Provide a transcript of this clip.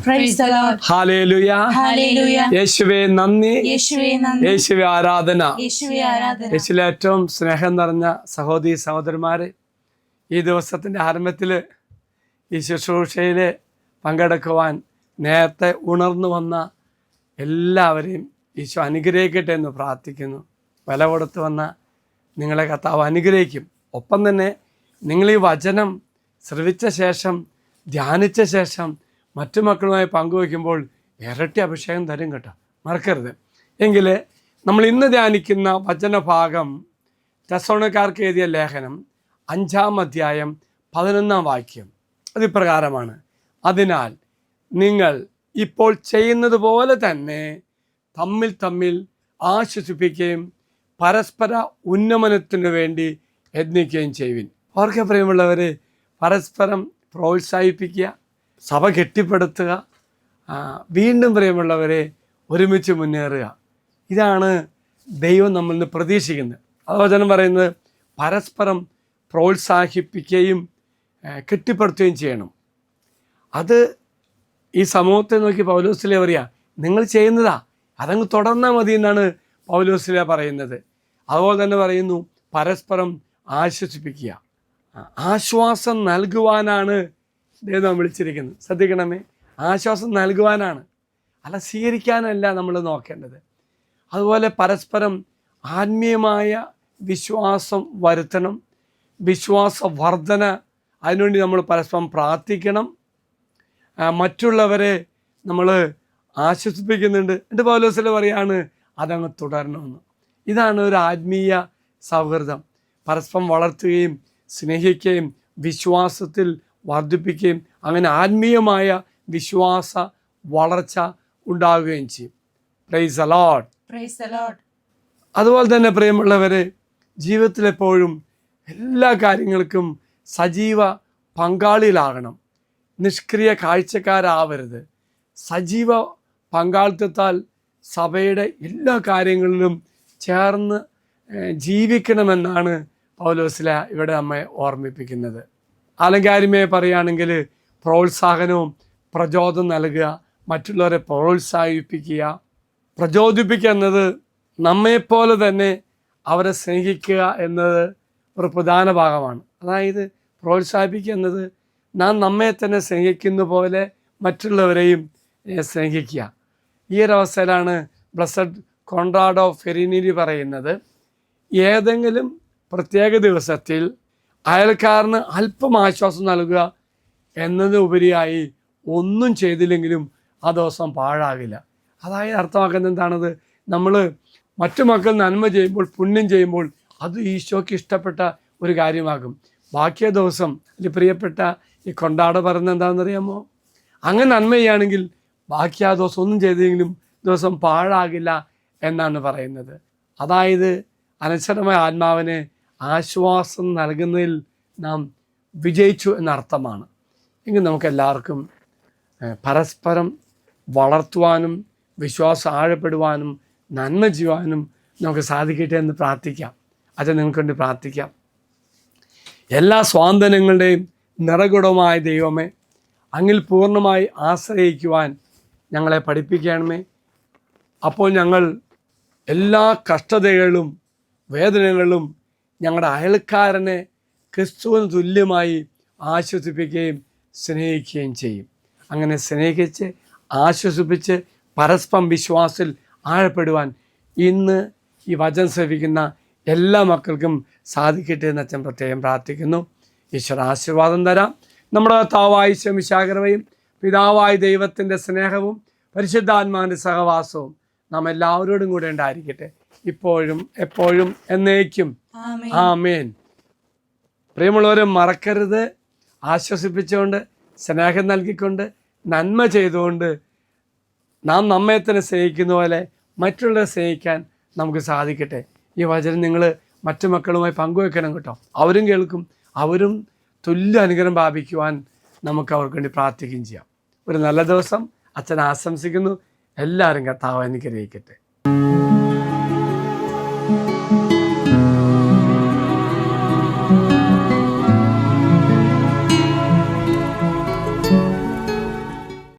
Praise the Lord. Hallelujah. യേശുവേ നന്ദി, യേശുവേ ആരാധന. യേശുവിലെ ഏറ്റവും സ്നേഹം നിറഞ്ഞ സഹോദരി സഹോദരന്മാരെ, ഈ ദിവസത്തിൻ്റെ ആരംഭത്തിൽ ഈ ശുശ്രൂഷയിൽ പങ്കെടുക്കുവാൻ നേരത്തെ ഉണർന്നു വന്ന എല്ലാവരെയും ഈശോ അനുഗ്രഹിക്കട്ടെ എന്ന് പ്രാർത്ഥിക്കുന്നു. വില കൊടുത്ത് വന്ന നിങ്ങളെ കർത്താവ് അനുഗ്രഹിക്കും. ഒപ്പം തന്നെ നിങ്ങൾ ഈ വചനം ശ്രവിച്ച ശേഷം, ധ്യാനിച്ച ശേഷം മറ്റു മക്കളുമായി പങ്കുവയ്ക്കുമ്പോൾ ഇരട്ടി അഭിഷേകം തരും കേട്ടോ, മറക്കരുത്. എങ്കിൽ നമ്മൾ ഇന്ന് ധ്യാനിക്കുന്ന വചനഭാഗം തെസ്സലോനിക്കർക്ക് എഴുതിയ ലേഖനം 5-ാം അധ്യായം 11-ാം വാക്യം. അതിപ്രകാരമാണ്: അതിനാൽ നിങ്ങൾ ഇപ്പോൾ ചെയ്യുന്നത് പോലെ തന്നെ തമ്മിൽ തമ്മിൽ ആശ്വസിപ്പിക്കുകയും പരസ്പര ഉന്നമനത്തിനു വേണ്ടി യത്നിക്കുകയും ചെയ്യുവിൻ. അവർക്ക് പ്രിയമുള്ളവർ, പരസ്പരം പ്രോത്സാഹിപ്പിക്കുക, സഭ കെട്ടിപ്പടുത്തുക, വീണ്ടും പ്രിയമുള്ളവരെ ഒരുമിച്ച് മുന്നേറുക. ഇതാണ് ദൈവം നമ്മളിൽ നിന്ന് പ്രതീക്ഷിക്കുന്നത്. അത് വചനം പറയുന്നത് പരസ്പരം പ്രോത്സാഹിപ്പിക്കുകയും കെട്ടിപ്പടുത്തുകയും ചെയ്യണം. അത് ഈ സമൂഹത്തെ നോക്കി പൗലോസിലെ പറയുക, നിങ്ങൾ ചെയ്യുന്നതാ, അതങ്ങ് തുടർന്നാൽ മതി എന്നാണ് പൗലോസിലെ പറയുന്നത്. അതുപോലെ തന്നെ പറയുന്നു പരസ്പരം ആശ്വസിപ്പിക്കുക. ആശ്വാസം നൽകുവാനാണ് ദൈവം വിളിച്ചിരിക്കുന്നത്. ശ്രദ്ധിക്കണമേ, ആശ്വാസം നൽകുവാനാണ്, അല്ല സ്വീകരിക്കാനല്ല നമ്മൾ നോക്കേണ്ടത്. അതുപോലെ പരസ്പരം ആത്മീയമായ വിശ്വാസം വരുത്തണം, വിശ്വാസവർദ്ധന, അതിനുവേണ്ടി നമ്മൾ പരസ്പരം പ്രാർത്ഥിക്കണം. മറ്റുള്ളവരെ നമ്മൾ ആശ്വസിപ്പിക്കുന്നുണ്ട്. എൻ്റെ പൗലോസിൽ പറയാണ് അതങ്ങ് തുടരണമെന്ന്. ഇതാണ് ഒരു ആത്മീയ സൗഹൃദം. പരസ്പരം വളർത്തുകയും സ്നേഹിക്കുകയും വിശ്വാസത്തിൽ വർദ്ധിപ്പിക്കുകയും അങ്ങനെ ആത്മീയമായ വിശ്വാസ വളർച്ച ഉണ്ടാവുകയും ചെയ്യും. Praise the Lord. അതുപോലെ തന്നെ പ്രിയമുള്ളവരെ, ജീവിതത്തിലെപ്പോഴും എല്ലാ കാര്യങ്ങൾക്കും സജീവ പങ്കാളിയിലാകണം. നിഷ്ക്രിയ കാഴ്ചക്കാരാവരുത്. സജീവ പങ്കാളിത്തത്താൽ സഭയുടെ എല്ലാ കാര്യങ്ങളിലും ചേർന്ന് ജീവിക്കണമെന്നാണ് പൗലോസില ഇവിടെ നമ്മെ ഓർമ്മിപ്പിക്കുന്നത്. ആലങ്കാരികമായി പറയുകയാണെങ്കിൽ പ്രോത്സാഹനവും പ്രചോദനം നൽകുക, മറ്റുള്ളവരെ പ്രോത്സാഹിപ്പിക്കുക. പ്രചോദിപ്പിക്കുക എന്നത് നമ്മെപ്പോലെ തന്നെ അവരെ സ്നേഹിക്കുക എന്നത് ഒരു പ്രധാന ഭാഗമാണ്. അതായത് പ്രോത്സാഹിപ്പിക്കുക എന്നത് നാം നമ്മെ തന്നെ സ്നേഹിക്കുന്ന പോലെ മറ്റുള്ളവരെയും സ്നേഹിക്കുക. ഈ ഒരവസ്ഥയിലാണ് ബ്ലസ്സഡ് കോൺറാഡോ ഫെറിനിനി പറയുന്നത്, ഏതെങ്കിലും പ്രത്യേക ദിവസത്തിൽ അയൽക്കാരന് അല്പം ആശ്വാസം നൽകുക എന്നതിനുപരിയായി ഒന്നും ചെയ്തില്ലെങ്കിലും ആ ദിവസം പാഴാകില്ല. അതായത് അർത്ഥമാക്കുന്നത് എന്താണത്? നമ്മൾ മറ്റു മക്കൾ നന്മ ചെയ്യുമ്പോൾ, പുണ്യം ചെയ്യുമ്പോൾ അത് ഈശോയ്ക്ക് ഇഷ്ടപ്പെട്ട ഒരു കാര്യമാകും. ബാക്കിയ ദിവസം അതിൽ പ്രിയപ്പെട്ട ഈ കൊണ്ടാട പറയുന്നത് എന്താണെന്നറിയാമോ? അങ്ങനെ നന്മ ചെയ്യുകയാണെങ്കിൽ ബാക്കി ആ ദിവസം ഒന്നും ചെയ്തെങ്കിലും ദിവസം പാഴാകില്ല എന്നാണ് പറയുന്നത്. അതായത് അനശ്വരമായ ആത്മാവിനെ ആശ്വാസം നൽകുന്നതിൽ നാം വിജയിച്ചു എന്നർത്ഥമാണ്. എങ്കിൽ നമുക്കെല്ലാവർക്കും പരസ്പരം വളർത്തുവാനും വിശ്വാസം ആഴപ്പെടുവാനും നന്മ ചെയ്യുവാനും നമുക്ക് സാധിക്കട്ടെ എന്ന് പ്രാർത്ഥിക്കാം. അത് നിങ്ങൾക്ക് വേണ്ടി പ്രാർത്ഥിക്കാം. എല്ലാ സ്വാന്തനങ്ങളുടെയും നിറകുടമായ ദൈവമേ, അങ്ങിൽ പൂർണ്ണമായി ആശ്രയിക്കുവാൻ ഞങ്ങളെ പഠിപ്പിക്കണമേ. അപ്പോൾ ഞങ്ങൾ എല്ലാ കഷ്ടതകളിലും വേദനകളിലും ഞങ്ങളുടെ അയൽക്കാരനെ ക്രിസ്തുവിന് തുല്യമായി ആശ്വസിപ്പിക്കുകയും സ്നേഹിക്കുകയും ചെയ്യും. അങ്ങനെ സ്നേഹിച്ച് ആശ്വസിപ്പിച്ച് പരസ്പരം വിശ്വാസത്തിൽ ആഴപ്പെടുവാൻ ഇന്ന് ഈ വചനം ശ്രവിക്കുന്ന എല്ലാ മക്കൾക്കും സാധിക്കട്ടെ എന്ന് അച്ഛൻ പ്രത്യേകം പ്രാർത്ഥിക്കുന്നു. ഈശ്വര ആശീർവാദം തരാം. നമ്മുടെ കർത്താവായ ശമിശാകരവയും പിതാവായ ദൈവത്തിൻ്റെ സ്നേഹവും പരിശുദ്ധാത്മാവിൻ്റെ സഹവാസവും നാം എല്ലാവരോടും കൂടെ ഉണ്ടായിരിക്കട്ടെ, ഇപ്പോഴും എപ്പോഴും എന്നേക്കും. ആമേൻ. പ്രിയമുള്ളവരെ, മറക്കരുത്, ആശ്വസിപ്പിച്ചുകൊണ്ട് സ്നേഹം നൽകിക്കൊണ്ട് നന്മ ചെയ്തുകൊണ്ട് നാം നമ്മെ തന്നെ സ്നേഹിക്കുന്ന പോലെ മറ്റുള്ളവരെ സ്നേഹിക്കാൻ നമുക്ക് സാധിക്കട്ടെ. ഈ വചനം നിങ്ങൾ മറ്റു മക്കളുമായി പങ്കുവെക്കണം കേട്ടോ. അവരും കേൾക്കും, അവരും തുല്യ അനുഗ്രഹം പ്രാപിക്കുവാൻ നമുക്ക് അവർക്ക് വേണ്ടി പ്രാർത്ഥിക്കുകയും ചെയ്യാം. ഒരു നല്ല ദിവസം അച്ഛൻ ആശംസിക്കുന്നു. എല്ലാവരും കർത്താവ് അനുഗ്രഹിക്കട്ടെ.